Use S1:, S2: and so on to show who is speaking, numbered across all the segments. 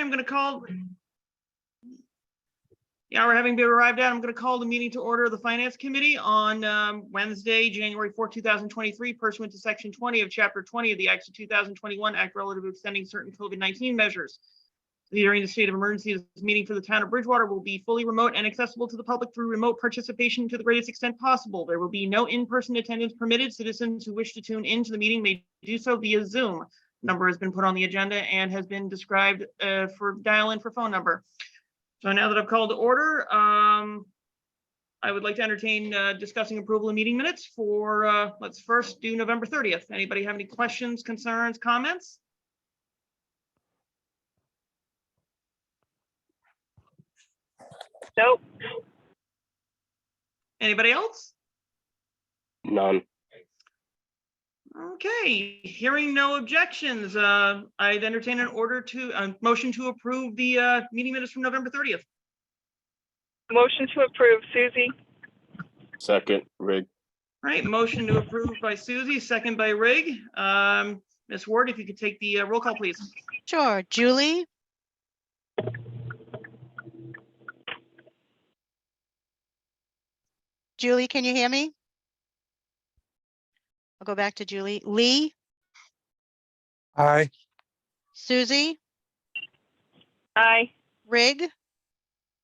S1: I'm going to call. The hour having been arrived at, I'm going to call the meeting to order of the Finance Committee on Wednesday, January 4th, 2023, pursuant to Section 20 of Chapter 20 of the Acts of 2021 Act relative to extending certain COVID-19 measures. During the state of emergency, this meeting for the town of Bridgewater will be fully remote and accessible to the public through remote participation to the greatest extent possible. There will be no in-person attendance permitted. Citizens who wish to tune into the meeting may do so via Zoom. Number has been put on the agenda and has been described for dial-in for phone number. So now that I've called to order, I would like to entertain discussing approval of meeting minutes for, let's first do November 30th. Anybody have any questions, concerns, comments?
S2: Nope.
S1: Anybody else?
S3: None.
S1: Okay, hearing no objections, I'd entertain an order to motion to approve the meeting minutes from November 30th.
S2: Motion to approve, Susie.
S3: Second, Rig.
S1: All right, motion to approve by Susie, second by Rig. Ms. Ward, if you could take the roll call, please.
S4: Sure. Julie? Julie, can you hear me? I'll go back to Julie. Lee?
S5: Aye.
S4: Susie?
S2: Aye.
S4: Rig?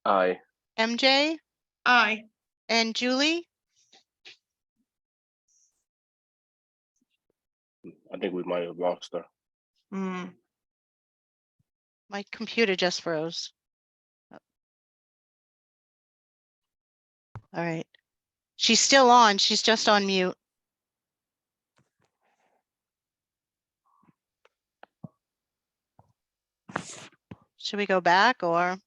S3: Aye.
S4: MJ?
S1: Aye.
S4: And Julie?
S3: I think we might have lost her.
S1: Hmm.
S4: My computer just froze. All right. She's still on. She's just on mute. Should we go back or?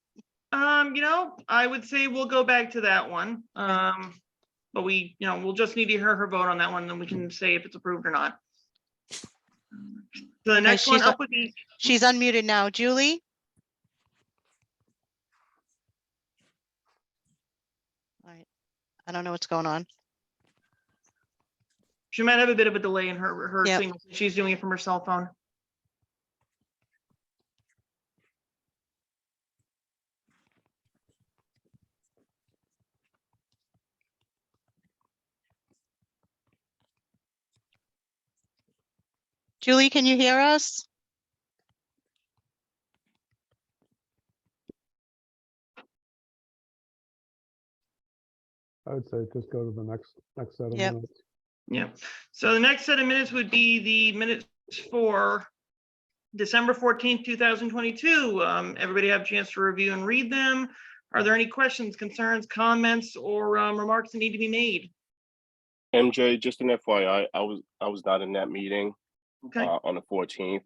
S1: I would say we'll go back to that one. But we'll just need to hear her vote on that one, and then we can say if it's approved or not. The next one up would be.
S4: She's unmuted now. Julie? All right. I don't know what's going on.
S1: She might have a bit of a delay in her
S4: Yep.
S1: signal. She's doing it from her cell phone.
S4: Julie, can you hear us?
S5: I would say just go to the next set of
S4: Yep.
S5: minutes.
S1: Yeah. So the next set of minutes would be the minutes for December 14th, 2022. Everybody have a chance to review and read them. Are there any questions, concerns, comments, or remarks that need to be made?
S3: MJ, just an FYI, I was not in that meeting
S1: Okay.
S3: on the 14th.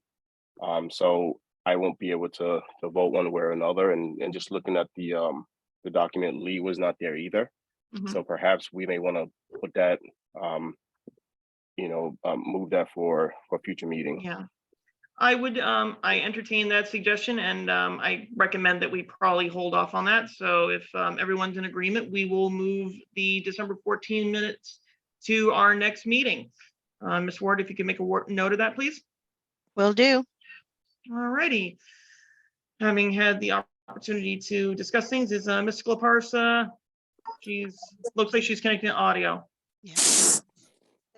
S3: So I won't be able to vote one way or another. And just looking at the document, Lee was not there either.
S1: Mhm.
S3: So perhaps we may want to put that, move that for future meeting.
S1: Yeah. I would, I entertain that suggestion, and I recommend that we probably hold off on that. So if everyone's in agreement, we will move the December 14 minutes to our next meeting. Ms. Ward, if you can make a note of that, please.
S4: Will do.
S1: All righty. Having had the opportunity to discuss things, is Ms. Skleparsa, looks like she's connecting to audio.
S4: Yeah.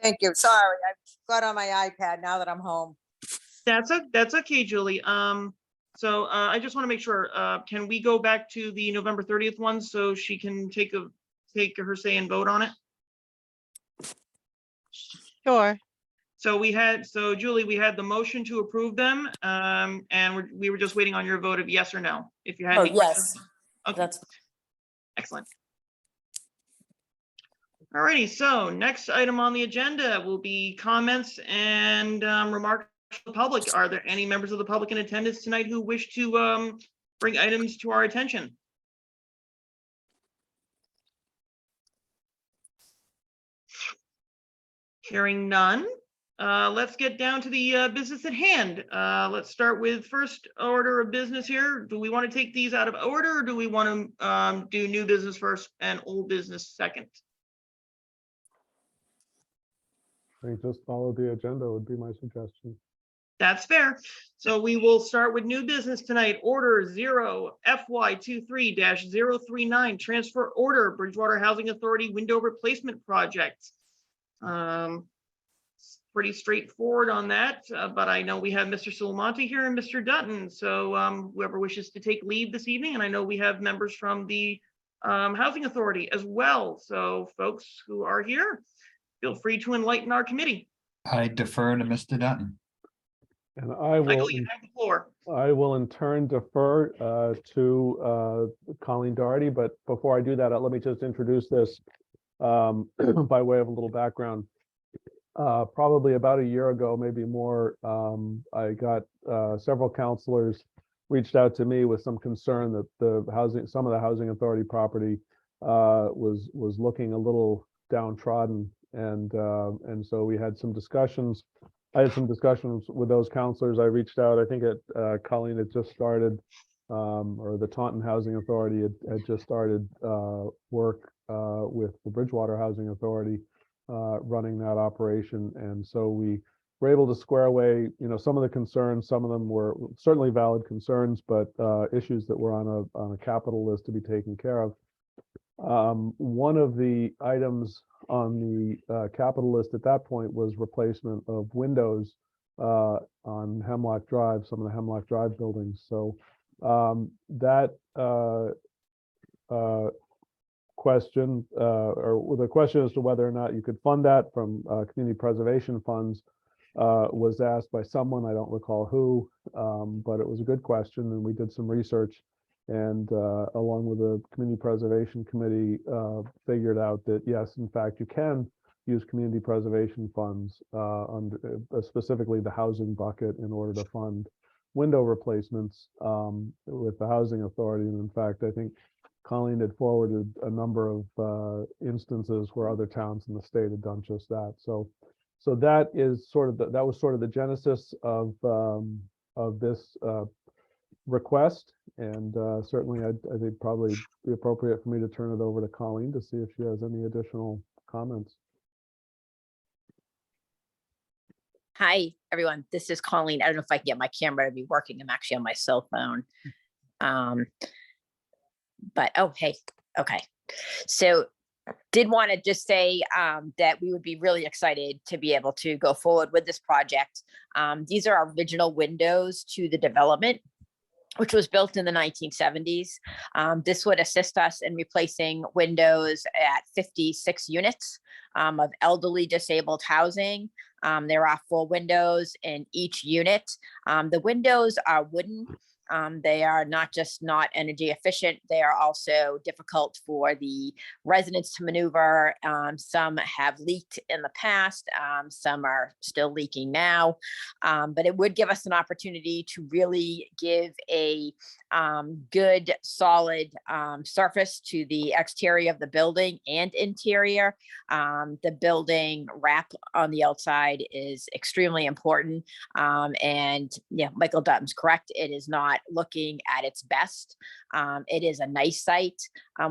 S6: Thank you. Sorry, I got on my iPad now that I'm home.
S1: That's okay, Julie. So I just want to make sure, can we go back to the November 30th one so she can take her say and vote on it?
S4: Sure.
S1: So Julie, we had the motion to approve them, and we were just waiting on your vote of yes or no. If you had
S6: Oh,
S1: any questions.
S6: yes,
S1: Okay,
S6: that's,
S1: excellent. Alrighty, so next item on the agenda will be comments and remarks from the public. Are there any members of the public in attendance tonight who wish to bring items to our attention? Hearing none, let's get down to the business at hand. Let's start with first order of business here. Do we want to take these out of order, or do we want to do new business first and old business second?
S5: I think just follow the agenda would be my suggestion.
S1: That's fair. So we will start with new business tonight. Order 0 FY23-039, transfer order, Bridgewater Housing Authority window replacement project. Pretty straightforward on that, but I know we have Mr. Sulamonte here and Mr. Dutton. So whoever wishes to take lead this evening, and I know we have members from the Housing Authority as well. So folks who are here, feel free to enlighten our committee.
S7: I defer to Mr. Dutton.
S5: And I will,
S1: Michael, you have the floor.
S5: in turn defer to Colleen Doherty, but before I do that, let me just introduce this by way of a little background. Probably about a year ago, maybe more, I got several counselors reached out to me with some concern that some of the housing authority property was looking a little downtrodden, and so we had some discussions. I had some discussions with those counselors. I reached out. I think Colleen had just started, or the Taunton Housing Authority had just started work with the Bridgewater Housing Authority, running that operation, and so we were able to square away, some of the concerns. Some of them were certainly valid concerns, but issues that were on a capital list to be taken care of. One of the items on the capital list at that point was replacement of windows on Hemlock Drive, some of the Hemlock Drive buildings. So that question, or the question as to whether or not you could fund that from community preservation funds, was asked by someone, I don't recall who, but it was a good question, and we did some research, and along with the Community Preservation Committee, figured out that yes, in fact, you can use community preservation funds, specifically the housing bucket, in order to fund window replacements with the Housing Authority. And in fact, I think Colleen had forwarded a number of instances where other towns in the state had done just that. So that is that was sort of the genesis of this request, and certainly I think probably be appropriate for me to turn it over to Colleen to see if she has any additional comments.
S8: Hi, everyone. This is Colleen. I don't know if I can get my camera to be working. I'm actually on my cell phone. But, oh, hey, okay. So did want to just say that we would be really excited to be able to go forward with this project. These are our original windows to the development, which was built in the 1970s. This would assist us in replacing windows at 56 units of elderly disabled housing. There are 4 windows in each unit. The windows are wooden. They are not just not energy efficient, they are also difficult for the residents to maneuver. Some have leaked in the past, some are still leaking now, but it would give us an opportunity to really give a good, solid surface to the exterior of the building and interior. The building wrap on the outside is extremely important. And yeah, Michael Dutton's correct. It is not looking at its best. It is a nice site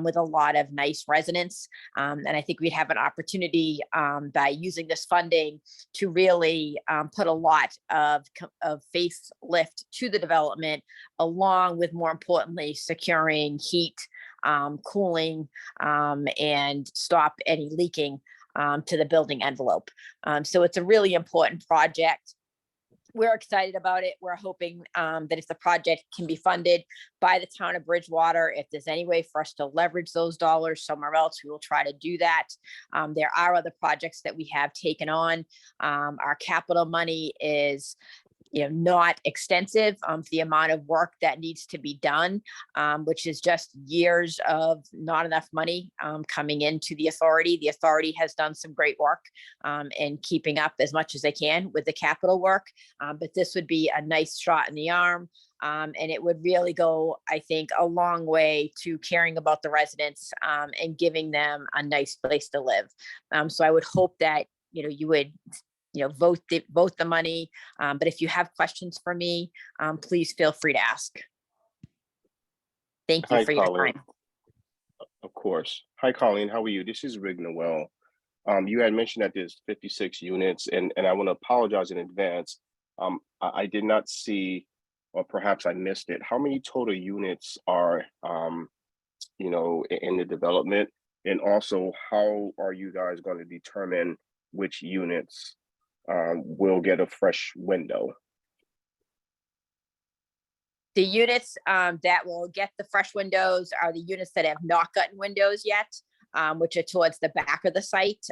S8: with a lot of nice residents. And I think we'd have an opportunity by using this funding to really put a lot of facelift to the development, along with, more importantly, securing heat, cooling, and stop any leaking to the building envelope. So it's a really important project. We're excited about it. We're hoping that if the project can be funded by the town of Bridgewater, if there's any way for us to leverage those dollars somewhere else, we will try to do that. There are other projects that we have taken on. Our capital money is not extensive for the amount of work that needs to be done, which is just years of not enough money coming into the authority. The authority has done some great work in keeping up as much as they can with the capital work, but this would be a nice shot in the arm. And it would really go, I think, a long way to caring about the residents and giving them a nice place to live. So I would hope that, you would vote the money. But if you have questions for me, please feel free to ask. Thank you
S3: Hi,
S8: for your
S3: Colleen.
S8: time.
S3: Of course. Hi, Colleen. How are you? This is Rig Noel. You had mentioned that there's 56 units, and I want to apologize in advance. I did not see, or perhaps I missed it. How many total units are, in the development? And also, how are you guys going to determine which units will get a fresh window?
S8: The units that will get the fresh windows are the units that have not gotten windows yet, which are towards the back of the site,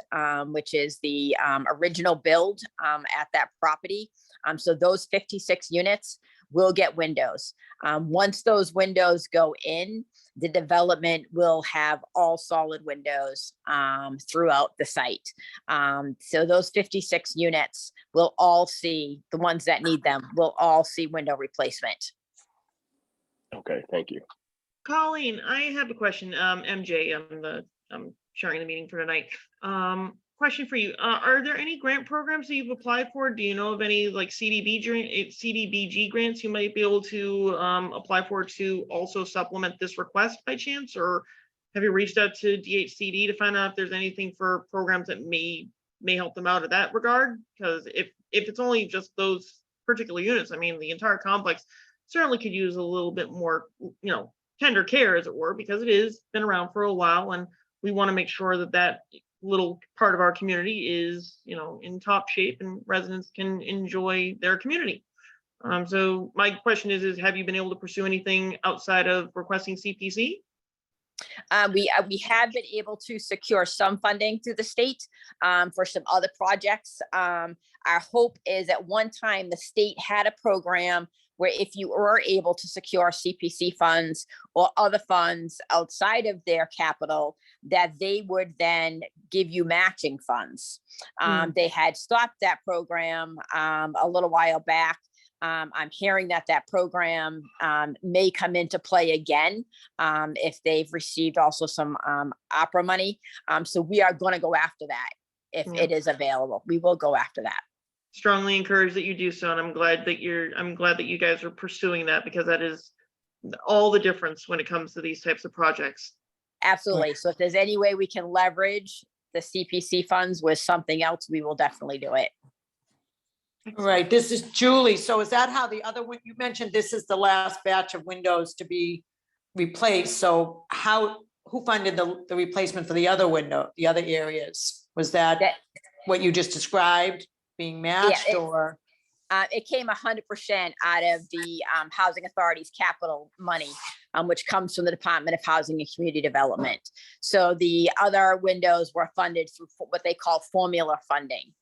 S8: which is the original build at that property. So those 56 units will get windows. Once those windows go in, the development will have all solid windows throughout the site. So those 56 units will all see, the ones that need them, will all see window replacement.
S3: Okay, thank you.
S1: Colleen, I have a question. MJ, I'm sharing the meeting for tonight. Question for you. Are there any grant programs that you've applied for? Do you know of any like CDBG grants you might be able to apply for to also supplement this request by chance? Or have you reached out to DHCD to find out if there's anything for programs that may help them out in that regard? Because if it's only just those particular units, I mean, the entire complex certainly could use a little bit more, tender care, as it were, because it is been around for a while, and we want to make sure that little part of our community is, in top shape and residents can enjoy their community. So my question is have you been able to pursue anything outside of requesting CPC?
S8: We have been able to secure some funding through the state for some other projects. Our hope is at one time the state had a program where if you were able to secure CPC funds or other funds outside of their capital, that they would then give you matching funds. They had stopped that program a little while back. I'm hearing that program may come into play again if they've received also some opera money. So we are going to go after that if it is available. We will go after that.
S1: Strongly encourage that you do so, and I'm glad that you guys are pursuing that, because that is all the difference when it comes to these types of projects.
S8: Absolutely. So if there's any way we can leverage the CPC funds with something else, we will definitely do it.
S6: Right, this is Julie. So is that how the other one, you mentioned this is the last batch of windows to be replaced. So who funded the replacement for the other window, the other areas? Was that what you just described being matched or?
S8: It came 100% out of the Housing Authority's capital money, which comes from the Department of Housing and Community Development. So the other windows were funded through what they call formula funding,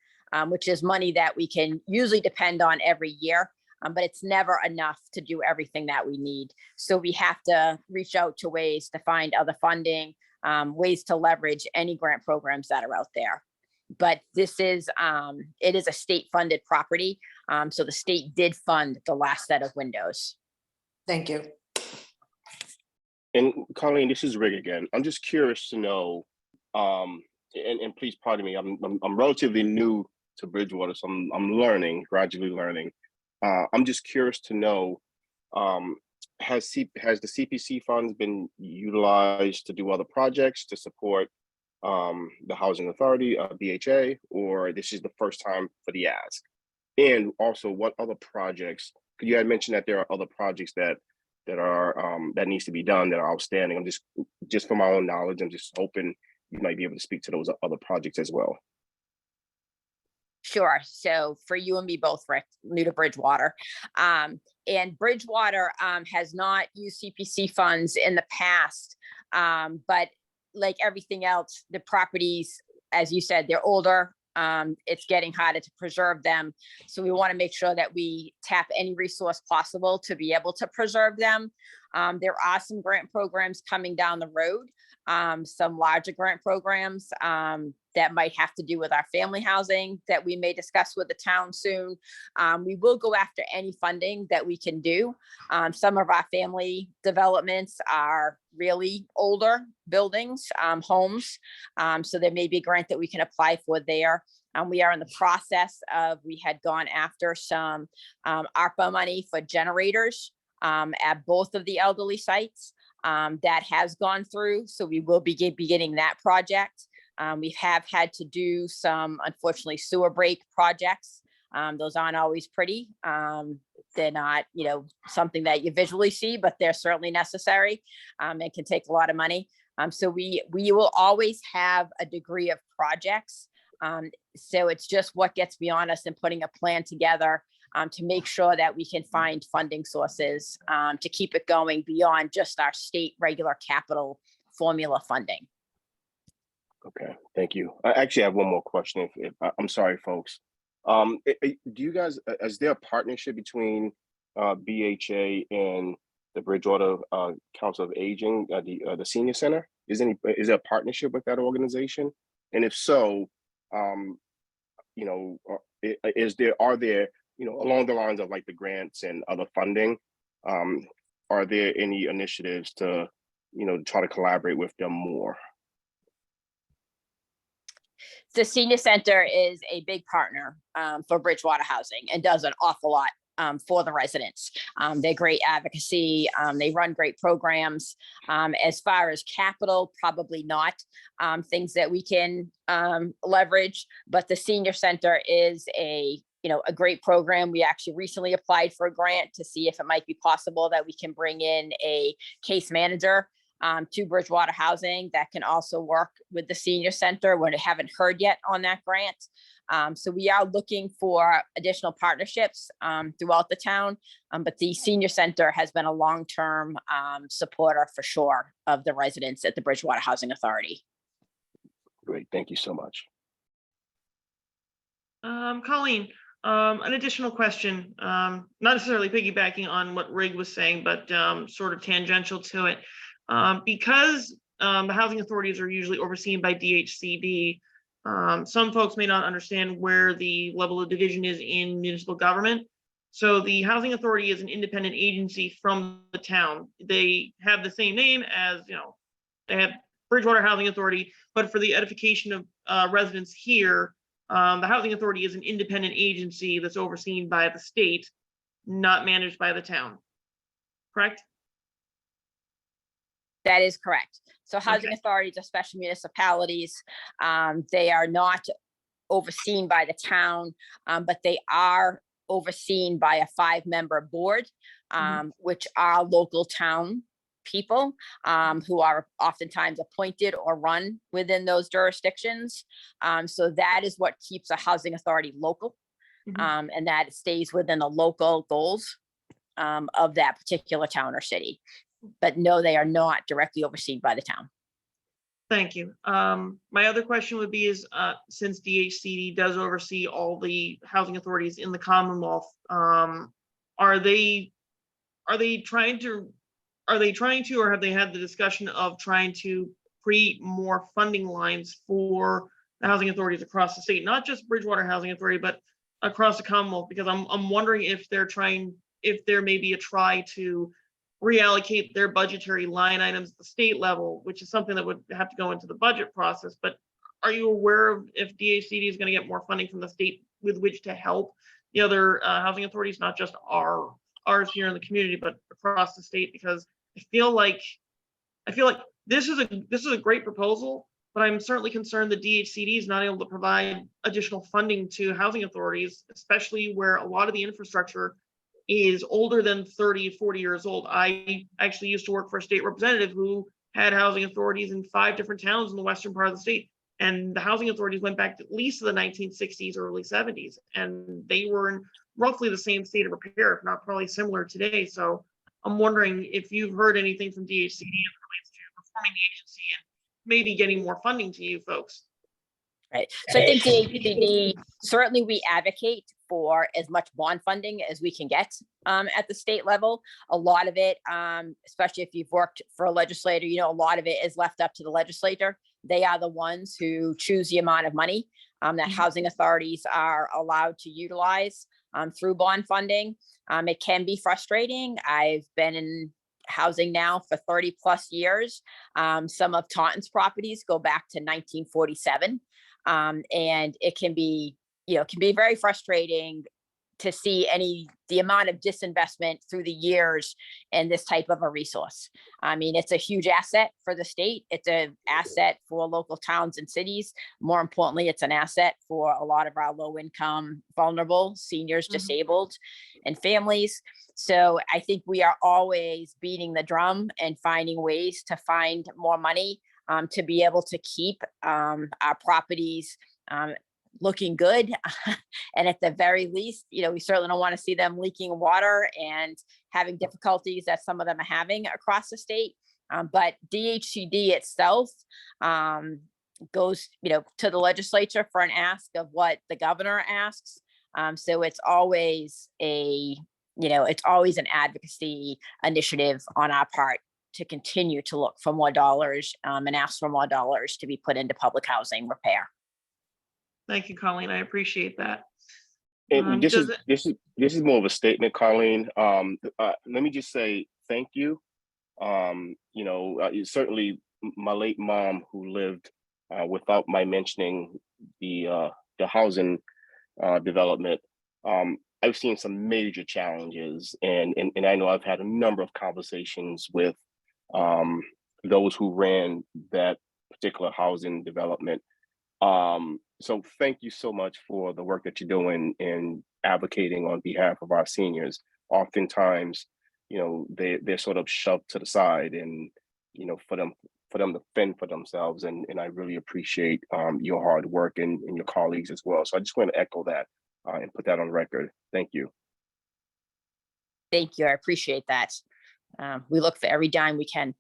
S8: which is money that we can usually depend on every year, but it's never enough to do everything that we need. So we have to reach out to ways to find other funding, ways to leverage any grant programs that are out there. But this is, it is a state-funded property. So the state did fund the last set of windows.
S6: Thank you.
S3: And Colleen, this is Rick again. I'm just curious to know, and please pardon me, I'm relatively new to Bridgewater, so I'm gradually learning. I'm just curious to know, has the CPC funds been utilized to do other projects to support the Housing Authority, BHA, or this is the first time for the ask? And also, what other projects? You had mentioned that there are other projects that needs to be done that are outstanding. I'm just for my own knowledge, I'm just hoping you might be able to speak to those other projects as well.
S8: Sure. So for you and me both, Rick, new to Bridgewater, and Bridgewater has not used CPC funds in the past, but like everything else, the properties, as you said, they're older. It's getting harder to preserve them. So we want to make sure that we tap any resource possible to be able to preserve them. There are some grant programs coming down the road, some larger grant programs that might have to do with our family housing that we may discuss with the town soon. We will go after any funding that we can do. Some of our family developments are really older buildings, homes. So there may be a grant that we can apply for there. We are in the process of, we had gone after some ARPA money for generators at both of the elderly sites. That has gone through. So we will be beginning that project. We have had to do some, unfortunately, sewer break projects Those aren't always pretty. They're not, something that you visually see, but they're certainly necessary. It can take a lot of money. So we will always have a degree of projects. So it's just what gets beyond us and putting a plan together to make sure that we can find funding sources to keep it going beyond just our state regular capital formula funding.
S3: Okay, thank you. I actually have one more question. I'm sorry, folks. Do you guys, is there a partnership between BHA and the Bridgewater Council of Aging, the Senior Center? Is there a partnership with that organization? And if so, are there, along the lines of like the grants and other funding, are there any initiatives to, try to collaborate with them more?
S8: The Senior Center is a big partner for Bridgewater Housing and does an awful lot for the residents. They're great advocacy. They run great programs. As far as capital, probably not things that we can leverage, but the Senior Center is a great program. We actually recently applied for a grant to see if it might be possible that we can bring in a case manager to Bridgewater Housing that can also work with the Senior Center. We haven't heard yet on that grant. So we are looking for additional partnerships throughout the town, but the Senior Center has been a long-term supporter for sure of the residents at the Bridgewater Housing Authority.
S3: Great, thank you so much.
S1: Colleen, an additional question, not necessarily piggybacking on what Rig was saying, but sort of tangential to it. Because the housing authorities are usually overseen by DHCD, some folks may not understand where the level of division is in municipal government. So the housing authority is an independent agency from the town. They have the same name as, they have Bridgewater Housing Authority, but for the edification of residents here, the housing authority is an independent agency that's overseen by the state, not managed by the town. Correct?
S8: That is correct. So housing
S1: Okay.
S8: authorities are special municipalities. They are not overseen by the town, but they are overseen by a 5-member board, which are local town people who are oftentimes appointed or run within those jurisdictions. So that is what keeps a housing authority local, and that it stays within the local goals of that particular town or city. But no, they are not directly overseen by the town.
S1: Thank you. My other question would be is, since DHCD does oversee all the housing authorities in the Commonwealth, are they trying to, or have they had the discussion of trying to create more funding lines for the housing authorities across the state, not just Bridgewater Housing Authority, but across the Commonwealth? Because I'm wondering if there may be a try to reallocate their budgetary line items at the state level, which is something that would have to go into the budget process. But are you aware of if DHCD is going to get more funding from the state with which to help the other housing authorities, not just ours here in the community, but across the state? Because I feel like this is a great proposal, but I'm certainly concerned that DHCD is not able to provide additional funding to housing authorities, especially where a lot of the infrastructure is older than 30, 40 years old. I actually used to work for a state representative who had housing authorities in 5 different towns in the western part of the state. And the housing authorities went back to at least the 1960s, early 70s. And they were in roughly the same state of repair, if not probably similar today. So I'm wondering if you've heard anything from DHCD as it relates to reforming the agency and maybe getting more funding to you folks.
S8: Right. So I think DHCD, certainly we advocate for as much bond funding as we can get at the state level. A lot of it, especially if you've worked for a legislator, a lot of it is left up to the legislator. They are the ones who choose the amount of money that housing authorities are allowed to utilize through bond funding. It can be frustrating. I've been in housing now for 30 plus years. Some of Taunton's properties go back to 1947. And it can be very frustrating to see the amount of disinvestment through the years in this type of a resource. I mean, it's a huge asset for the state. It's an asset for local towns and cities. More importantly, it's an asset for a lot of our low income, vulnerable seniors,
S1: Mhm.
S8: disabled, and families. So I think we are always beating the drum and finding ways to find more money to be able to keep our properties looking good. And at the very least, we certainly don't want to see them leaking water and having difficulties that some of them are having across the state. But DHCD itself goes, to the legislature for an ask of what the governor asks. So it's always it's always an advocacy initiative on our part to continue to look for more dollars and ask for more dollars to be put into public housing repair.
S1: Thank you, Colleen. I appreciate that.
S3: And this
S1: does
S3: is more of a statement, Colleen. Let me just say thank you. Certainly my late mom, who lived without my mentioning the housing development. I've seen some major challenges, and I know I've had a number of conversations with those who ran that particular housing development. So thank you so much for the work that you're doing in advocating on behalf of our seniors. Oftentimes, they're sort of shoved to the side, and for them to fend for themselves. And I really appreciate your hard work and your colleagues as well. So I just want to echo that and put that on record. Thank you.
S8: Thank you. I appreciate that. We look for every dime we can.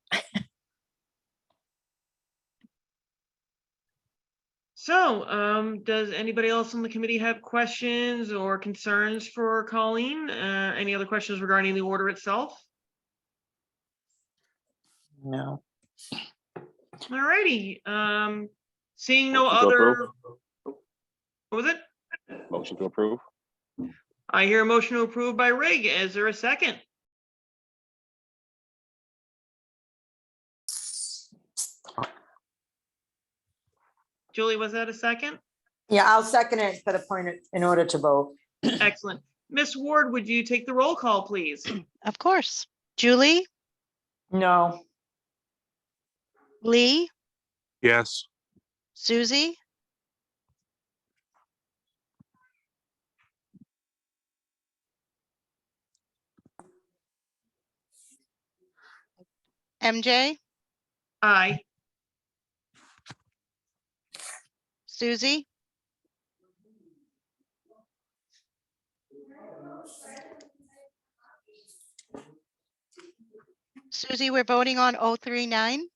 S1: So, does anybody else on the committee have questions or concerns for Colleen? Any other questions regarding the order itself?
S6: No.
S1: All righty. Seeing no
S3: Motion to
S1: other,
S3: approve.
S1: what was it?
S3: Motion to approve.
S1: I hear a motion to approve by Rig. Is there a second? Julie, was that a second?
S6: Yeah, I'll second it for the point in order to vote.
S1: Excellent. Miss Ward, would you take the roll call, please?
S4: Of course. Julie,
S6: No.
S4: Lee,
S9: Yes.
S4: Susie, MJ,
S1: Aye.
S4: Susie, Susie, we're voting on 039.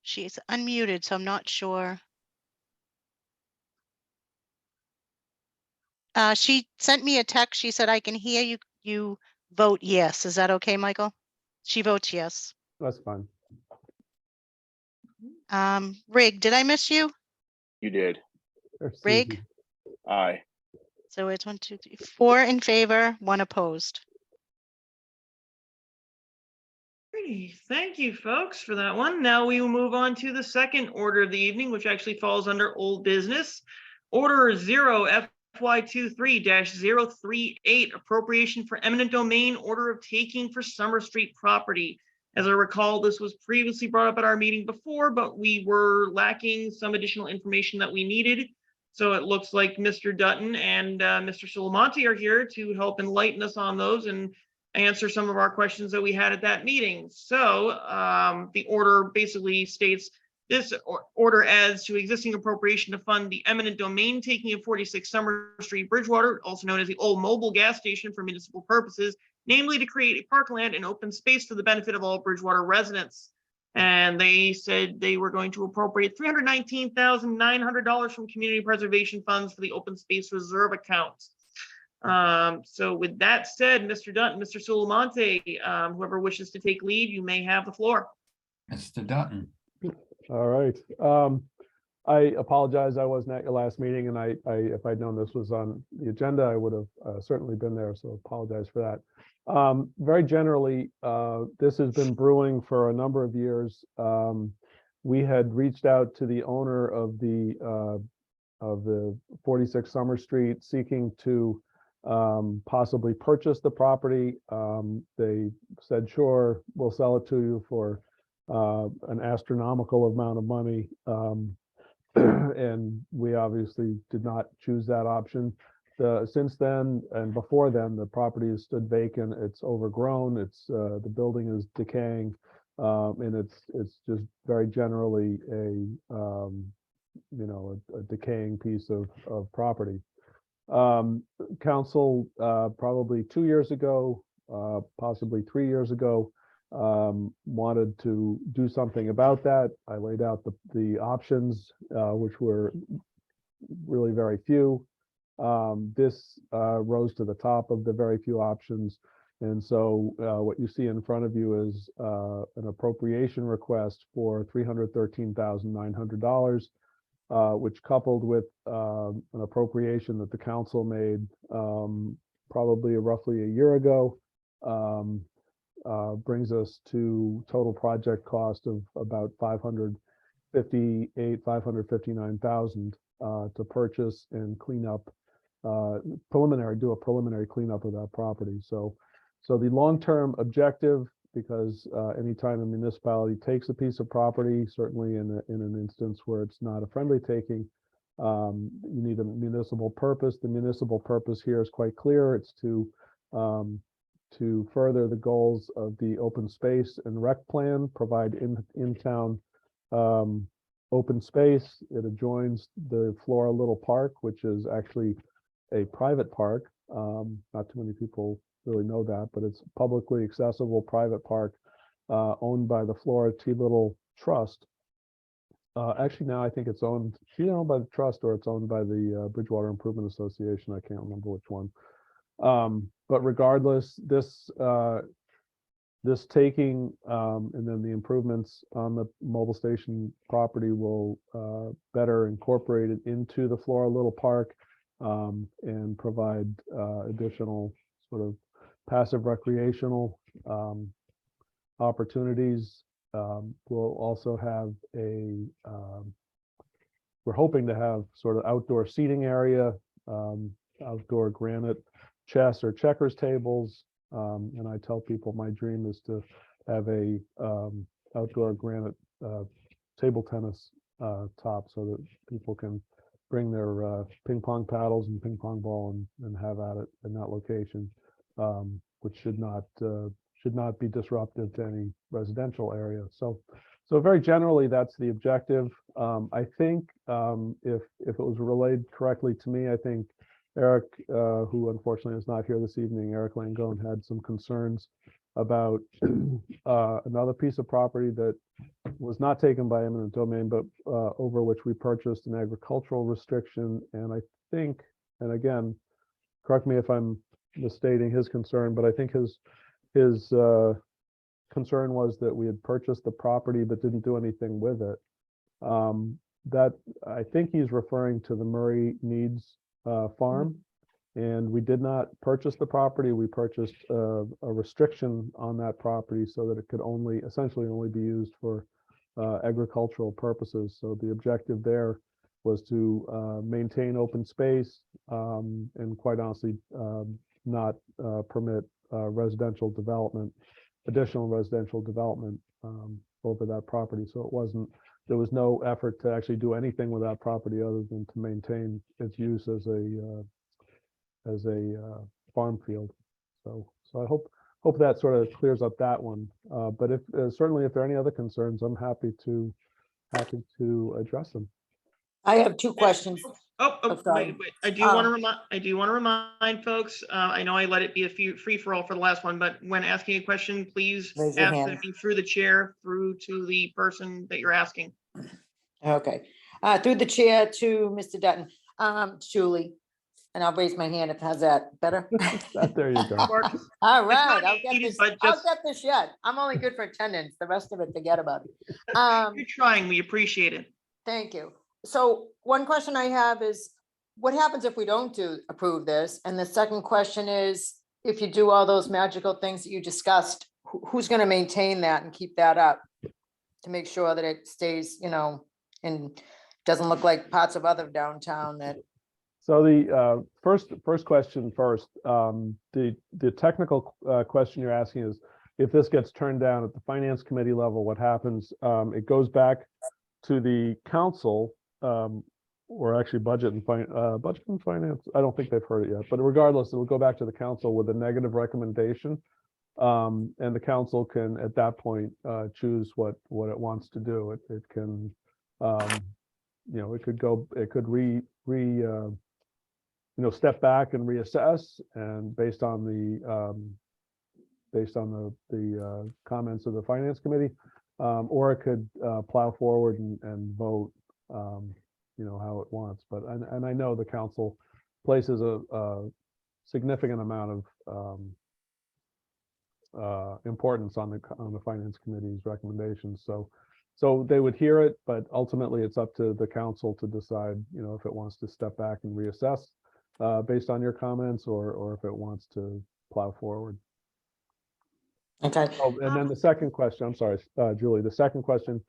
S4: She's unmuted, so I'm not sure. She sent me a text. She said, I can hear you. You vote yes. Is that okay, Michael? She votes yes.
S5: That's fine.
S4: Rig, did I miss you?
S3: You did.
S5: There's
S4: Rig?
S5: Susie.
S3: Aye.
S4: So it's 1, 2, 3, 4 in favor, 1 opposed.
S1: Alrighty, thank you, folks, for that one. Now we will move on to the second order of the evening, which actually falls under old business. Order 0 FY23-038, appropriation for eminent domain, order of taking for Summer Street property. As I recall, this was previously brought up at our meeting before, but we were lacking some additional information that we needed. So it looks like Mr. Dutton and Mr. Sulamonte are here to help enlighten us on those and answer some of our questions that we had at that meeting. So the order basically states this order adds to existing appropriation to fund the eminent domain taking of 46 Summer Street, Bridgewater, also known as the old mobile gas station for municipal purposes, namely to create a parkland and open space for the benefit of all Bridgewater residents. And they said they were going to appropriate $319,900 from community preservation funds for the open space reserve account. So with that said, Mr. Dutton, Mr. Sulamonte, whoever wishes to take lead, you may have the floor.
S7: Mr. Dutton.
S5: All right. I apologize. I wasn't at your last meeting, and if I'd known this was on the agenda, I would have certainly been there. So apologize for that. Very generally, this has been brewing for a number of years. we had reached out to the owner of the 46 Summer Street, seeking to possibly purchase the property. They said, sure, we'll sell it to you for an astronomical amount of money. And we obviously did not choose that option. Since then and before then, the property has stood vacant. It's overgrown. The building is decaying, and it's just very generally a decaying piece of property. Council probably 2 years ago, possibly 3 years ago, wanted to do something about that. I laid out the options, which were really very few. This rose to the top of the very few options. And so what you see in front of you is an appropriation request for $313,900, which, coupled with an appropriation that the council made probably roughly a year ago, brings us to total project cost of about $559,000 to purchase and clean up, do a preliminary cleanup of that property. So the long-term objective, because anytime a municipality takes a piece of property, certainly in an instance where it's not a friendly taking, you need a municipal purpose. The municipal purpose here is quite clear. It's to further the goals of the open space and rec plan, provide in-town open space. It adjoins the Flora Little Park, which is actually a private park. Not too many people really know that, but it's a publicly accessible private park owned by the Flora T. Little Trust. Actually, now I think it's owned either owned by the trust or it's owned by the Bridgewater Improvement Association. I can't remember which one. But regardless, this taking and then the improvements on the mobile station property will better incorporate it into the Flora Little Park and provide additional sort of passive recreational opportunities. We'll also have we're hoping to have sort of outdoor seating area, outdoor granite chess or checkers tables. And I tell people my dream is to have a outdoor granite table tennis top so that people can bring their ping pong paddles and ping pong ball and have at it in that location, which should not be disruptive to any residential area. So very generally, that's the objective. I think if it was relayed correctly to me, I think Eric, who unfortunately is not here this evening, Eric Langone, had some concerns about another piece of property that was not taken by eminent domain, but over which we purchased an agricultural restriction. And I think, and again, correct me if I'm misstating his concern, but I think his concern was that we had purchased the property but didn't do anything with it. That I think he's referring to the Murray Needs farm, and we did not purchase the property. We purchased a restriction on that property so that it could essentially only be used for agricultural purposes. So the objective there was to maintain open space and, quite honestly, not permit additional residential development over that property. So there was no effort to actually do anything with that property other than to maintain its use as a farm field. So I hope that sort of clears up that one. But certainly if there are any other concerns, I'm happy to address them.
S6: I have two questions.
S1: Wait. I do want to remind folks, I know I let it be a free for all for the last one, but when asking a question, please
S6: Raise your
S1: ask
S6: hand.
S1: it through the chair, through to the person that you're asking.
S6: Okay, through the chair to Mr. Dutton, Julie, and I'll raise my hand if how's that better?
S5: There you go.
S6: All right,
S1: not
S6: I'll get
S1: needed,
S6: this.
S1: but
S6: I'll
S1: just-
S6: get this yet. I'm only good for attendance. The rest of it, forget about it.
S1: You're trying, we appreciate it.
S6: Thank you. So one question I have is, what happens if we don't approve this? And the second question is, if you do all those magical things that you discussed, who's going to maintain that and keep that up? to make sure that it stays, and doesn't look like parts of other downtown that,
S5: So the first question first, the technical question you're asking is, if this gets turned down at the finance committee level, what happens? It goes back to the council, or actually budget and finance. I don't think they've heard it yet, but regardless, it will go back to the council with a negative recommendation. And the council can, at that point, choose what it wants to do. It can, it could step back and reassess, and based on the comments of the finance committee, or it could plow forward and vote, how it wants. But and I know the council places a significant amount of importance on the finance committee's recommendations. So they would hear it, but ultimately it's up to the council to decide, if it wants to step back and reassess based on your comments, or if it wants to plow forward.
S6: okay,
S5: Oh, and then the second question, I'm sorry, Julie, the second question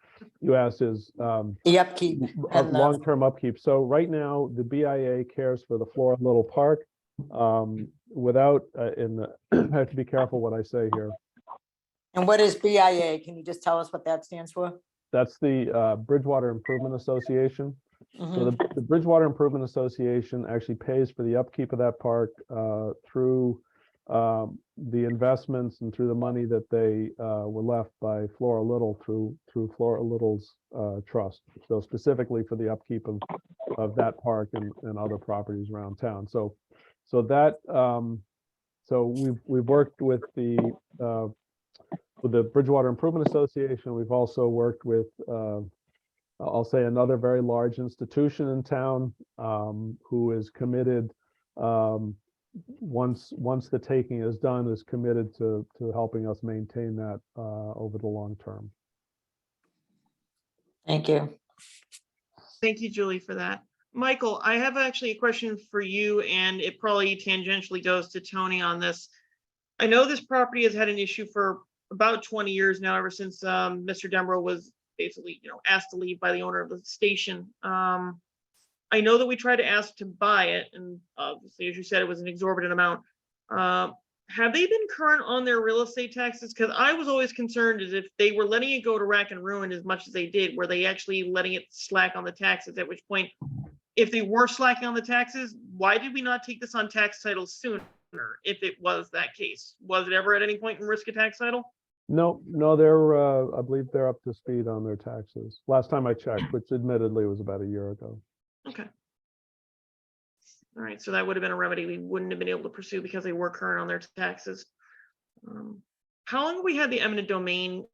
S5: you asked is
S6: the upkeep
S5: of
S6: and the,
S5: long-term upkeep. So right now, the BIA cares for the Flora Little Park. Without, I have to be careful what I say here.
S6: and what is BIA? Can you just tell us what that stands for?
S5: That's the Bridgewater Improvement Association. So
S6: Mhm.
S5: the Bridgewater Improvement Association actually pays for the upkeep of that park through the investments and through the money that they were left by Flora Little through Flora Little's trust. So specifically for the upkeep of that park and other properties around town. So that so we've worked with the Bridgewater Improvement Association. We've also worked with I'll say another very large institution in town who is committed, once the taking is done, is committed to helping us maintain that over the long term.
S6: Thank you.
S1: Thank you, Julie, for that. Michael, I have actually a question for you, and it probably tangentially goes to Tony on this. I know this property has had an issue for about 20 years now, ever since Mr. Demro was basically, asked to leave by the owner of the station. I know that we tried to ask to buy it, and obviously, as you said, it was an exorbitant amount. Have they been current on their real estate taxes? Because I was always concerned as if they were letting it go to rack and ruin as much as they did, were they actually letting it slack on the taxes? At which point, if they were slacking on the taxes, why did we not take this on tax title sooner? If it was that case, was it ever at any point in risk of tax title?
S5: No, they're I believe they're up to speed on their taxes. Last time I checked, which admittedly was about a year ago.
S1: Okay. All right, so that would have been a remedy we wouldn't have been able to pursue because they were current on their taxes. How long have we had the eminent domain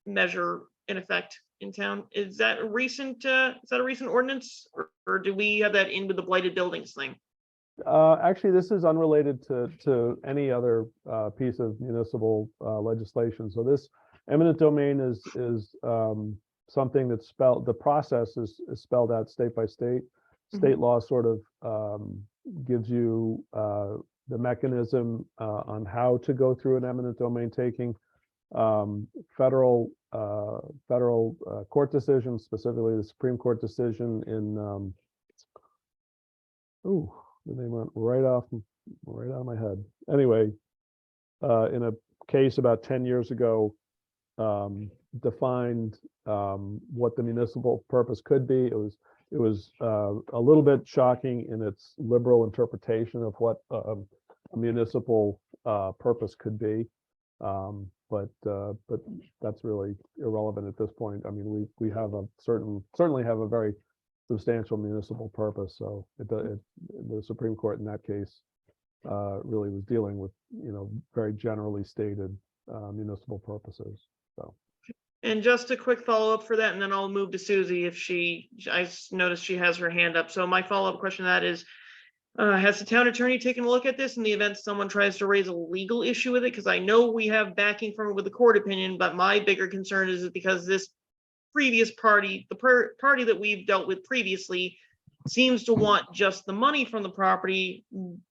S1: measure in effect in town? Is that a recent ordinance, or do we have that in with the blighted buildings thing?
S5: Actually, this is unrelated to any other piece of municipal legislation. So this eminent domain is something that's spelled, the process is spelled out state by state. State law sort of gives you the mechanism on how to go through an eminent domain taking. Federal court decisions, specifically the Supreme Court decision in the name went right out of my head. Anyway, in a case about 10 years ago, defined what the municipal purpose could be. It was a little bit shocking in its liberal interpretation of what a municipal purpose could be, but that's really irrelevant at this point. I mean, we have certainly have a very substantial municipal purpose. So the Supreme Court in that case really was dealing with very generally stated municipal purposes. So.
S1: And just a quick follow-up for that, and then I'll move to Susie if I noticed she has her hand up. So my follow-up question to that is, has the town attorney taken a look at this in the event someone tries to raise a legal issue with it? Because I know we have backing from it with the court opinion, but my bigger concern is because this previous party, the party that we've dealt with previously, seems to want just the money from the property.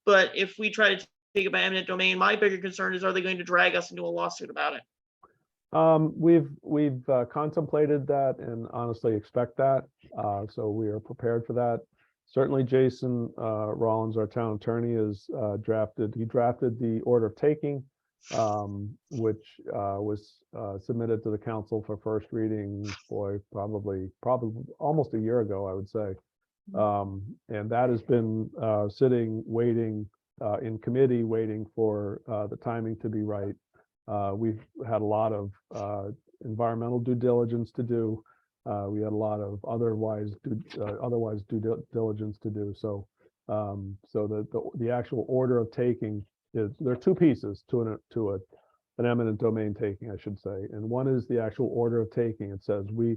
S1: But if we try to take it by eminent domain, my bigger concern is, are they going to drag us into a lawsuit about it?
S5: We've contemplated that and honestly expect that. So we are prepared for that. Certainly Jason Rollins, our town attorney, he drafted the order of taking, which was submitted to the council for first reading, probably almost a year ago, I would say. And that has been sitting, waiting in committee, waiting for the timing to be right. We've had a lot of environmental due diligence to do. We had a lot of otherwise due diligence to do. So, the actual order of taking is, there are two pieces to an eminent domain taking, I should say. And one is the actual order of taking. It says we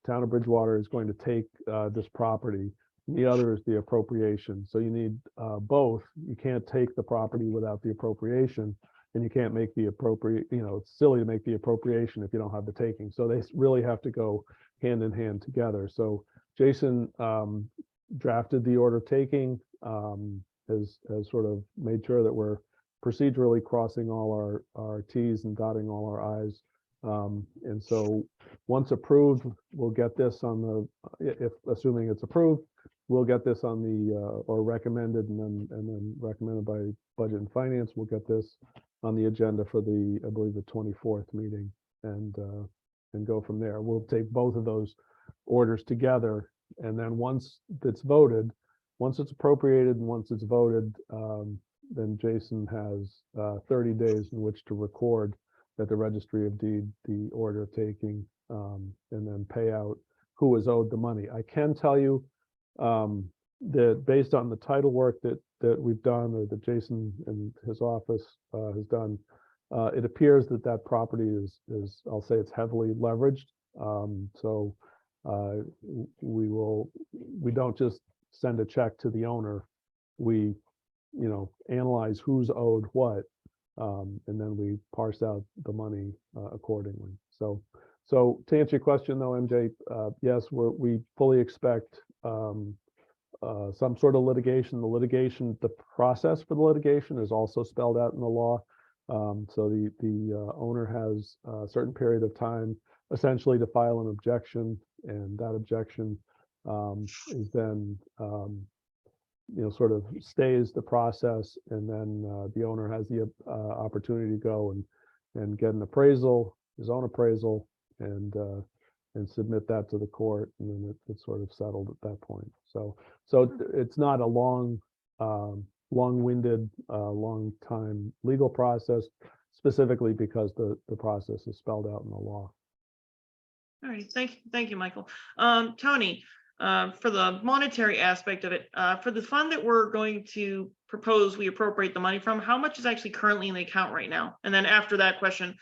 S5: town of Bridgewater is going to take this property. The other is the appropriation. So you need both. You can't take the property without the appropriation. And you can't make the appropriate, it's silly to make the appropriation if you don't have the taking. So they really have to go hand in hand together. So Jason drafted the order of taking, has sort of made sure that we're procedurally crossing all our T's and dotting all our I's. And so once approved, we'll get this on assuming it's approved, we'll get this on or recommended and then recommended by Budget and Finance, we'll get this on the agenda for I believe the 24th meeting and go from there. We'll take both of those orders together. And then once it's voted, once it's appropriated and once it's voted, then Jason has 30 days in which to record at the Registry of Deed the order of taking and then pay out who is owed the money. I can tell you that based on the title work that we've done, or that Jason and his office has done, it appears that property is I'll say it's heavily leveraged. So we don't just send a check to the owner. We analyze who's owed what, and then we parse out the money accordingly. So to answer your question though, MJ, yes, we fully expect some sort of litigation. The process for the litigation is also spelled out in the law. So the owner has a certain period of time essentially to file an objection, and that objection is then sort of stays the process, and then the owner has the opportunity to go and get an appraisal, his own appraisal, and submit that to the court, and then it's sort of settled at that point. So it's not a long-winded, long time legal process, specifically because the process is spelled out in the law.
S1: All right, thank you, Michael. Tony, for the monetary aspect of it, for the fund that we're going to propose we appropriate the money from, how much is actually currently in the account right now? And then after that question,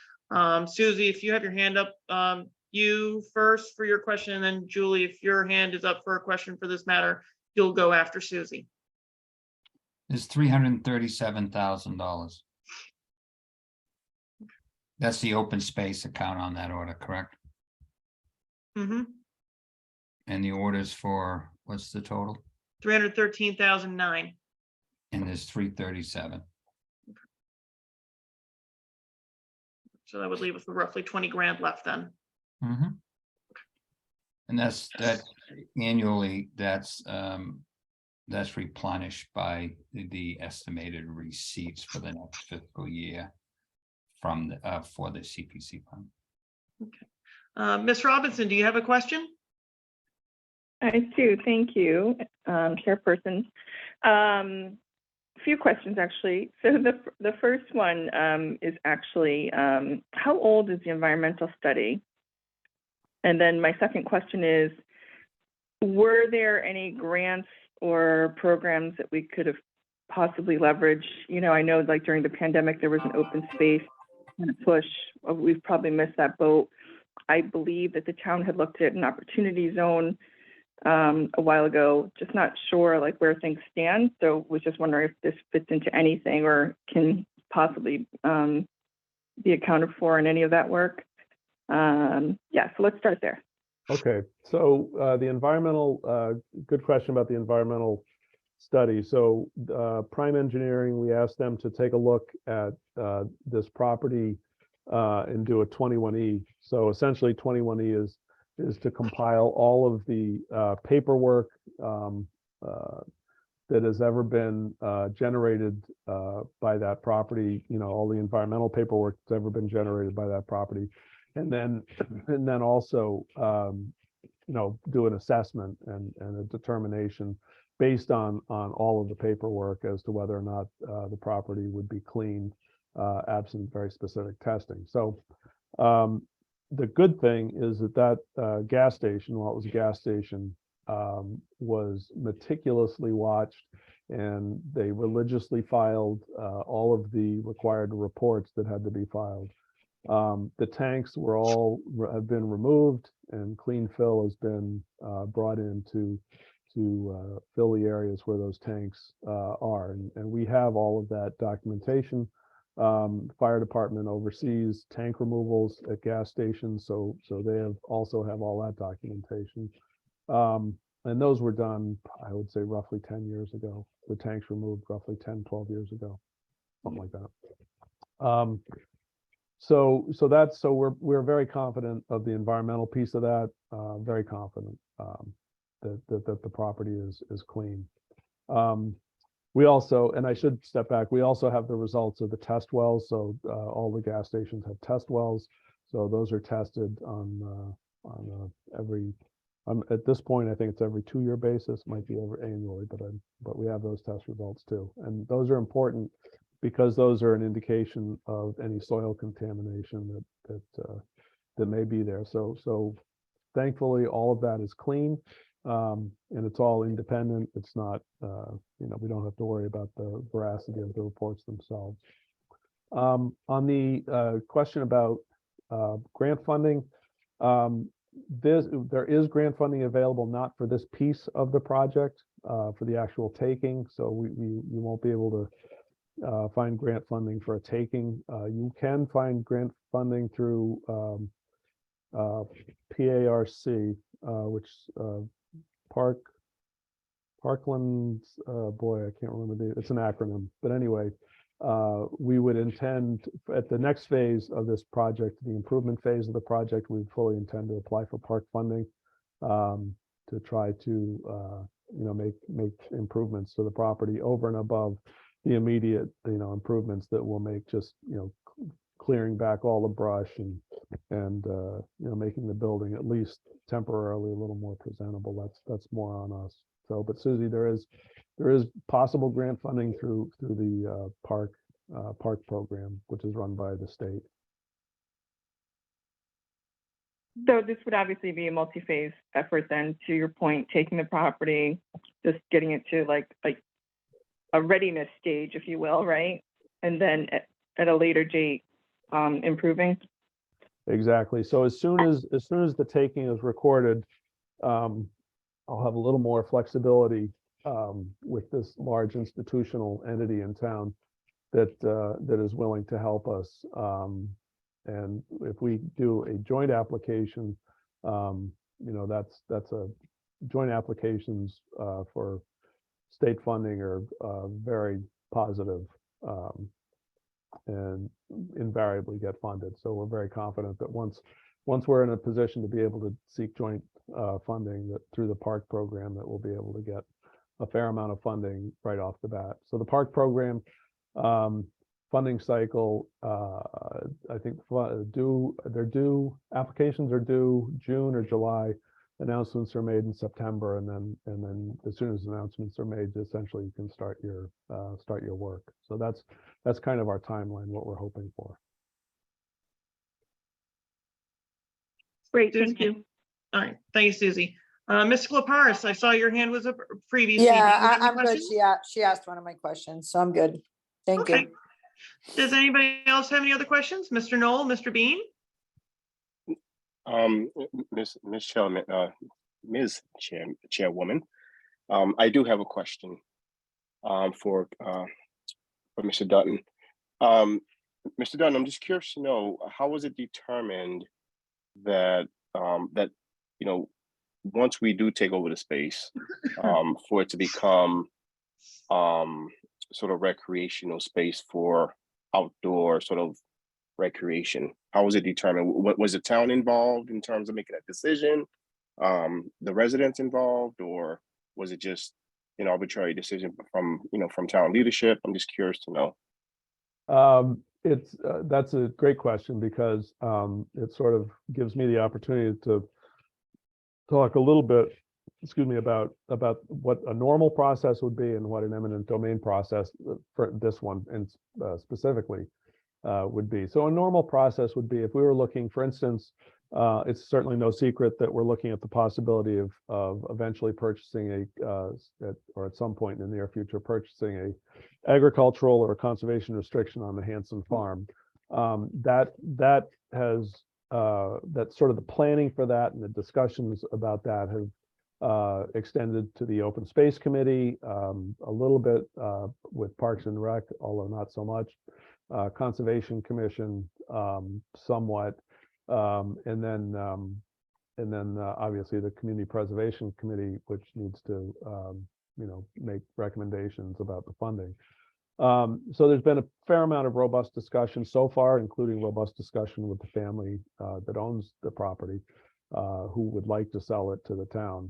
S1: Susie, if you have your hand up, you first for your question, and then Julie, if your hand is up for a question for this matter, you'll go after Susie.
S7: There's $337,000. That's the open space account on that order, correct?
S1: Mm-hmm.
S7: And the orders for, what's the total?
S1: 313,009.
S7: And there's 337.
S1: So that would leave us with roughly 20 grand left then.
S7: Mm-hmm. And that annually, that's replenished by the estimated receipts for the next fiscal year from for the CPC fund.
S1: Okay. Ms. Robinson, do you have a question?
S2: I do. Thank you, Chairperson. A few questions, actually. So the first one is actually, how old is the environmental study? And then my second question is, were there any grants or programs that we could have possibly leveraged? I know like during the pandemic, there was an open space and a push. We've probably missed that boat. I believe that the town had looked at an opportunity zone a while ago, just not sure like where things stand. So was just wondering if this fits into anything or can possibly be accounted for in any of that work. Yeah, so let's start there.
S5: Okay, so the environmental, good question about the environmental study. So Prime Engineering, we asked them to take a look at this property and do a 21E. So essentially 21E is to compile all of the paperwork that has ever been generated by that property, all the environmental paperwork that's ever been generated by that property. And then also, do an assessment and a determination based on all of the paperwork as to whether or not the property would be cleaned absent very specific testing. So the good thing is that gas station, while it was a gas station, was meticulously watched, and they religiously filed all of the required reports that had to be filed. The tanks have been removed, and clean fill has been brought in to fill the areas where those tanks are, and we have all of that documentation. Fire department oversees tank removals at gas stations, so they also have all that documentation. And those were done, I would say, roughly 10 years ago. The tanks removed roughly 10, 12 years ago, something like that. So we're very confident of the environmental piece of that. Very confident that the property is clean. We also, and I should step back, we also have the results of the test wells. So all the gas stations have test wells. So those are tested on at this point, I think it's every 2-year basis, might be every annually, but we have those test results too. And those are important because those are an indication of any soil contamination that may be there. So thankfully, all of that is clean. And it's all independent. It's not, we don't have to worry about the veracity of the reports themselves. On the question about grant funding, there is grant funding available, not for this piece of the project, for the actual taking. So you won't be able to find grant funding for a taking. You can find grant funding through PARC, which Parkland's, boy, I can't remember it's an acronym, but anyway, we would intend at the next phase of this project, the improvement phase of the project, we fully intend to apply for park funding to try to, make improvements to the property over and above the immediate, improvements that will make just, clearing back all the brush and making the building at least temporarily a little more presentable. That's more on us. So, but Susie, there is possible grant funding through the park program, which is run by the state.
S2: So this would obviously be a multi-phase effort then, to your point, taking the property, just getting it to like a readiness stage, if you will, right? And then at a later date, improving.
S5: Exactly. So as soon as the taking is recorded, I'll have a little more flexibility with this large institutional entity in town that is willing to help us. And if we do a joint application, that's a joint applications for state funding are very positive and invariably get funded. So we're very confident that once we're in a position to be able to seek joint funding that through the park program, that we'll be able to get a fair amount of funding right off the bat. So the park program funding cycle, I think applications are due June or July. Announcements are made in September, and then as soon as announcements are made, essentially you can start your work. So that's kind of our timeline, what we're hoping for.
S2: Great, thank
S1: Susie?
S2: you.
S1: All right, thank you, Susie. Ms. Claparis, I saw your hand was up previously. Do you
S6: Yeah,
S1: have any
S6: I'm good.
S1: questions?
S6: She asked one of my questions, so I'm good. Thank
S1: Okay.
S6: you.
S1: Does anybody else have any other questions? Mr. Knoll, Mr. Bean?
S3: Ms. Chairwoman, I do have a question for Mr. Dutton. Mr. Dutton, I'm just curious to know, how was it determined that once we do take over the space, for it to become sort of recreational space for outdoor sort of recreation? How was it determined? What was the town involved in terms of making that decision? The residents involved, or was it just an arbitrary decision from, from town leadership? I'm just curious to know.
S5: That's a great question because it sort of gives me the opportunity to talk a little bit, about what a normal process would be and what an eminent domain process for this one and specifically would be. So a normal process would be if we were looking, for instance, it's certainly no secret that we're looking at the possibility of eventually purchasing or at some point in the near future, purchasing a agricultural or a conservation restriction on the Hanson farm. That sort of the planning for that and the discussions about that have extended to the Open Space Committee, a little bit with Parks and Rec, although not so much, Conservation Commission, somewhat, and then obviously the Community Preservation Committee, which needs to make recommendations about the funding. So there's been a fair amount of robust discussion so far, including robust discussion with the family that owns the property, who would like to sell it to the town,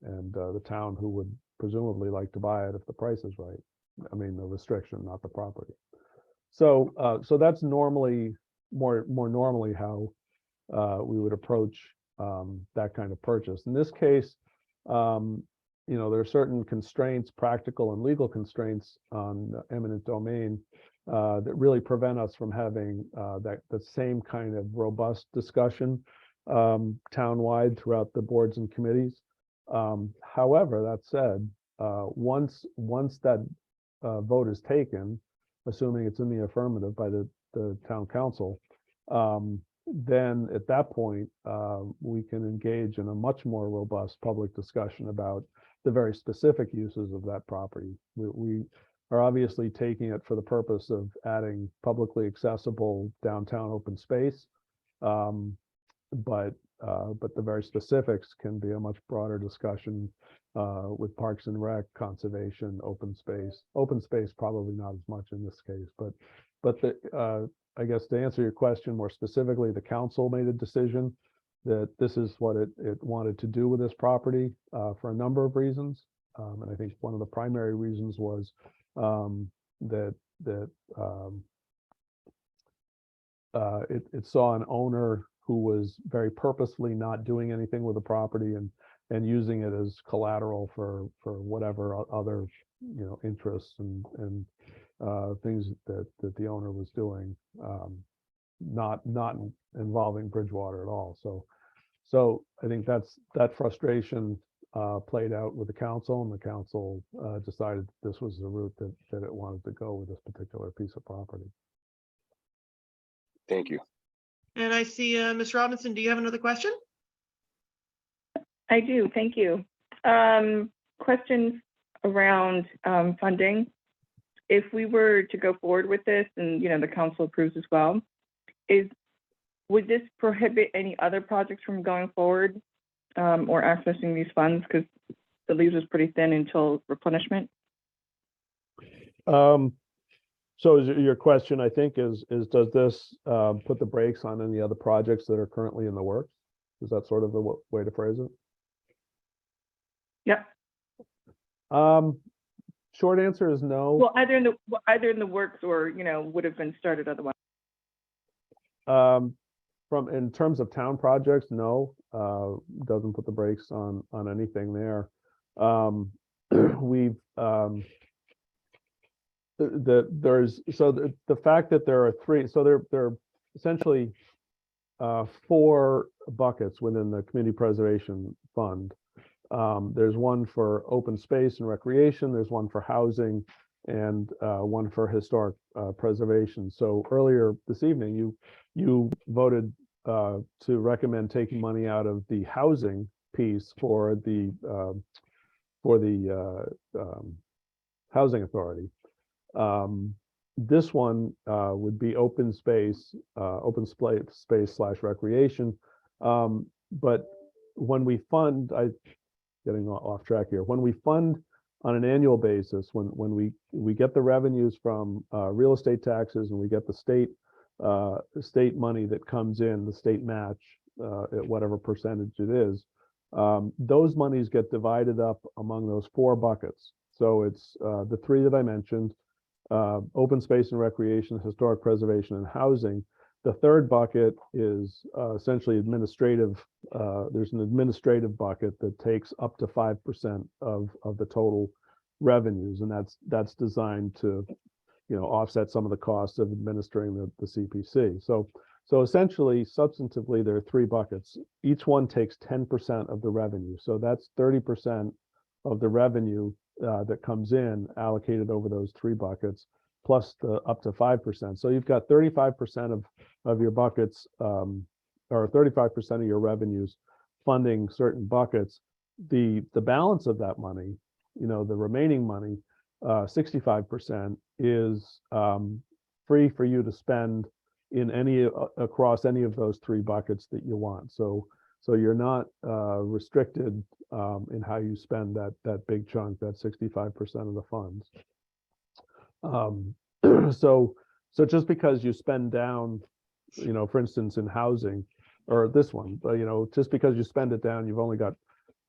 S5: and the town who would presumably like to buy it if the price is right. I mean, the restriction, not the property. So that's normally more normally how we would approach that kind of purchase. In this case, there are certain constraints, practical and legal constraints on eminent domain that really prevent us from having the same kind of robust discussion townwide throughout the boards and committees. However, that said, once that vote is taken, assuming it's in the affirmative by the town council, then at that point, we can engage in a much more robust public discussion about the very specific uses of that property. We are obviously taking it for the purpose of adding publicly accessible downtown open space, but the very specifics can be a much broader discussion with Parks and Rec, conservation, open space. Open space probably not as much in this case, but I guess to answer your question more specifically, the council made a decision that this is what it wanted to do with this property for a number of reasons. And I think one of the primary reasons was that it saw an owner who was very purposefully not doing anything with the property and using it as collateral for whatever other interests and things that the owner was doing, not involving Bridgewater at all. So I think that frustration played out with the council, and the council decided this was the route that it wanted to go with this particular piece of property.
S3: Thank you.
S1: And I see Ms. Robinson, do you have another question?
S2: I do, thank you. Questions around funding. If we were to go forward with this and, the council approves as well, would this prohibit any other projects from going forward or accessing these funds? Because the leaves is pretty thin until replenishment.
S5: So your question, I think, is does this put the brakes on any other projects that are currently in the works? Is that sort of the way to phrase it?
S2: Yep.
S5: Short answer is no.
S2: Well, either in the works or would have been started otherwise.
S5: In terms of town projects, no, doesn't put the brakes on anything there. We've the fact that there are three, so there are essentially 4 buckets within the Community Preservation Fund. There's one for open space and recreation, there's one for housing, and one for historic preservation. So earlier this evening, you voted to recommend taking money out of the housing piece for the housing authority. This one would be open space / recreation. But when we fund, getting off track here, when we fund on an annual basis, when we get the revenues from real estate taxes and we get the state state money that comes in, the state match, at whatever percentage it is, those monies get divided up among those 4 buckets. So it's the 3 that I mentioned, open space and recreation, historic preservation, and housing. The 3rd bucket is essentially administrative. There's an administrative bucket that takes up to 5% of the total revenues, and that's designed to, offset some of the costs of administering the CPC. So essentially, substantively, there are 3 buckets. Each one takes 10% of the revenue. So that's 30% of the revenue that comes in allocated over those 3 buckets, plus the up to 5%. So you've got 35% of your buckets, or 35% of your revenues funding certain buckets. The balance of that money, the remaining money, 65% is free for you to spend in across any of those 3 buckets that you want. So you're not restricted in how you spend that big chunk, that 65% of the funds. So just because you spend down, for instance, in housing, or this one, but just because you spend it down, you've only got,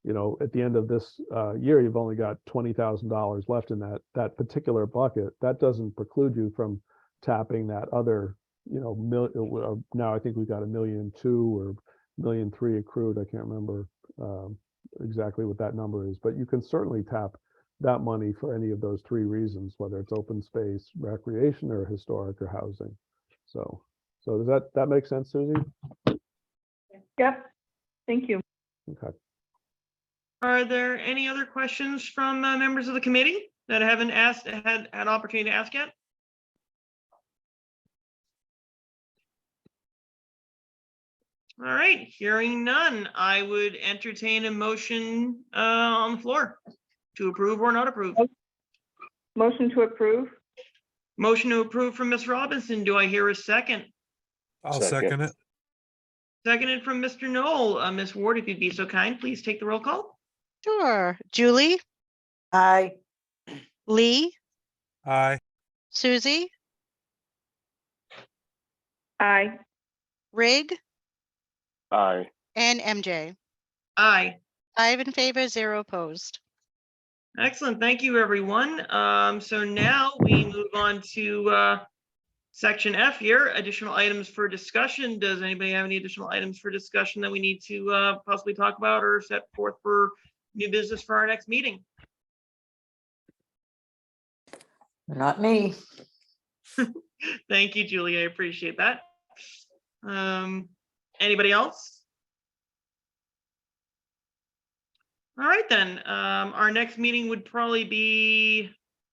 S5: at the end of this year, you've only got $20,000 left in that particular bucket. That doesn't preclude you from tapping that other, now I think we've got $1.2 million or $1.3 million accrued. I can't remember exactly what that number is, but you can certainly tap that money for any of those 3 reasons, whether it's open space, recreation, or historic or housing. So does that make sense, Susie?
S2: Yep. Thank you.
S5: Okay.
S1: Are there any other questions from members of the committee that haven't had opportunity to ask yet? All right, hearing none, I would entertain a motion on the floor to approve or not approve.
S2: Motion to approve.
S1: Motion to approve from Ms. Robinson. Do I hear a second?
S9: I'll
S3: Second.
S9: second it.
S1: Seconded from Mr. Knoll. Ms. Ward, if you'd be so kind, please take the roll call.
S4: Sure. Julie,
S6: Aye.
S4: Lee,
S9: Aye.
S4: Susie,
S2: Aye.
S4: Rig,
S3: Aye.
S4: and MJ.
S1: Aye.
S4: 5 in favor, 0 opposed.
S1: Excellent. Thank you, everyone. So now we move on to section F here, additional items for discussion. Does anybody have any additional items for discussion that we need to possibly talk about or set forth for new business for our next meeting?
S6: Not me.
S1: Thank you, Julie. I appreciate that. Anybody else? All right, then. Our next meeting would probably be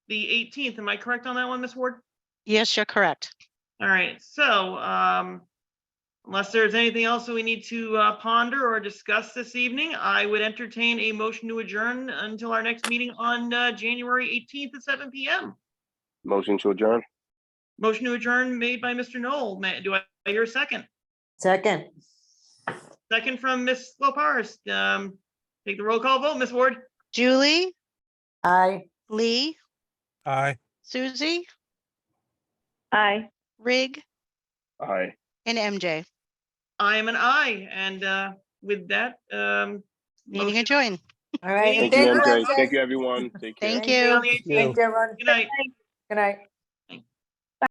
S1: the 18th. Am I correct on that one, Ms. Ward?
S4: Yes, you're correct.
S1: All right. So unless there's anything else that we need to ponder or discuss this evening, I would entertain a motion to adjourn until our next meeting on January 18th at 7 p.m.
S3: Motion to adjourn.
S1: Motion to adjourn made by Mr. Knoll. Do I hear a second?
S6: Second.
S1: Second from Ms. Lopars. Take the roll call vote, Ms. Ward.
S4: Julie,
S6: Aye.
S4: Lee,
S9: Aye.
S4: Susie,
S2: Aye.
S4: Rig,
S3: Aye.
S4: and MJ.
S1: I am an aye, and with that,
S4: Meeting
S1: motion-
S4: adjourned.
S6: All right.
S1: Thank
S3: Thank you,
S6: Thank you,
S3: MJ.
S6: MJ.
S3: Thank you, everyone. Take care.
S4: Thank
S1: See you
S4: you.
S1: on the 18th.
S6: Thank you, everyone.
S1: Good night.
S6: Good night.